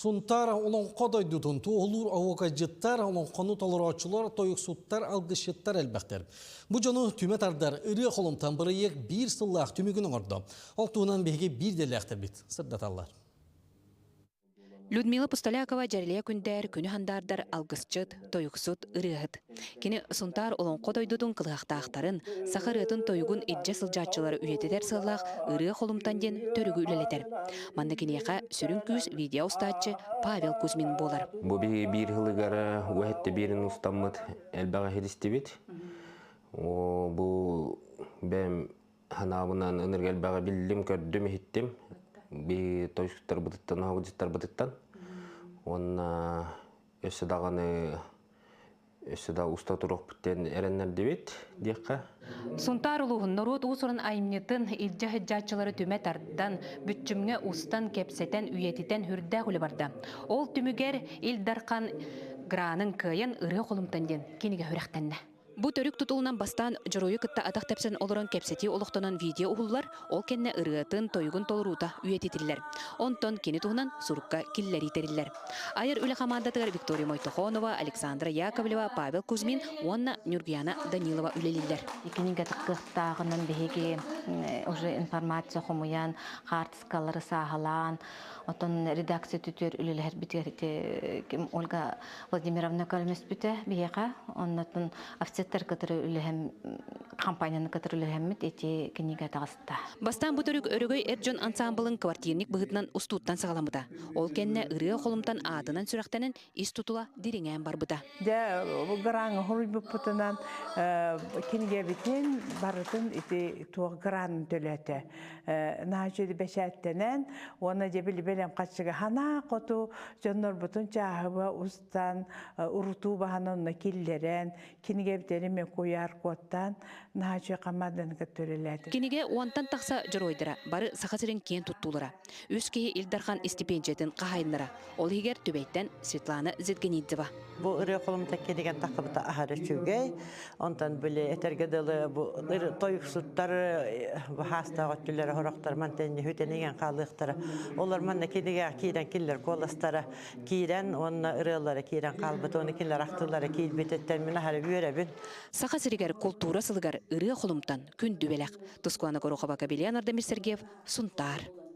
Suntara olan qaday dudun tuğulur avokajittar olan qanut alıraçılar toyuksuttar algışıttar elbəktir. Bu canı tümet ardar ırı xolumtan bırıyıq bir sılaq tümügün orda. Altuğunan begi bir deləktir bit. Sırdatallar. Людмила Пустолякова жарилия күндер күні хандардar алгысчыт, тойуксут, ырыгыт. Кені сунтар олон қодойдудун кылыақтақтарын, сахарытын тойугун эджа сылжатчылары үйетедер сыллақ ыры холумтан ден төрүгү үлелетер. Манны кенеқа сүрін күз видео ұстатчы Павел Кузьмин болар. Бу бир хылыгара уәтті бірін ұстамыд әлбәға хедістебет. Бу бәм ханабынан ынырға әлбәға білдім көрдім еттім. Би тойшуктар бытыттан, ауыджыттар бытыттан. Онна өсі да уста тұрақ бүттен әреннер дебет, дейққа. Сунтар улуғын народ ұсырын айымнетін илжа хеджатчылары төмет ардан бүтчімге устан кепсетен үйетітен хүрді құлы барды. Ол түмігер илдарқан гранын күйен ұры қолымтан ден кенеге хүріқтенне. Бу төрүк тутулунан бастан жоройу кытта атак тепсен олорон кепсети олуқтонан видео ухуллар, ол кенне ырыатын тойгун толурута үйетитиллер. Онтон кени туһунан сурукка киллери териллер. Айыр үле командатыгар Виктория Мойтохонова, Александра Яковлева, Павел Кузьмин, Онна Нюргияна Данилова үлелиллер. Икенинге тыккыктагынан беги уже информация хомуян, хартскалары сахалан, отон редакция түтөр үлелер битер Ольга Владимировна Калмес бүте бияка, оннотун офицер который үлем компанияны который үлемет эти книга тагыста. Бастан бу төрүк өрөгөй Эрджон ансамблын квартирник быгытынан устуттан сагаламыда. Ол кенне ыры холумтан адынан сүрактенен ис тутула диреңен барбыда. Да гранг хорбу путанан книга битен барытын эти то гран төлөтө. Нажы бешаттенен оны жебили белем качыга хана коту жоннор бутун чахыба устан уруту баханын киллерен книга битене кояр коттан нажы камадан көтөрөлөт. Книге уантан такса жоройдыра бары сахасырын кен туттулара. Үскеи Илдархан стипендиятын кахайнара. Ол егер түбейттен Светлана Зетгенидзева. Бу ыры колумтакке деген такыбыта ахары чүгей. Онтан биле этергедели бу тойуксуттар хастага түллөр хорактар мантен хүтенеген калыктар. Олар манна кедеге кийден киллер коластары кийден онна ырылары кийден калбыт оны киллер актылары кийбететтен мен ахары үйрөбүн. Сахасырыгар культура сылыгар ыры холумтан күн дүбелек. Тускуана Горохова Кабелиян Ардамир Сергеев, Сунтар.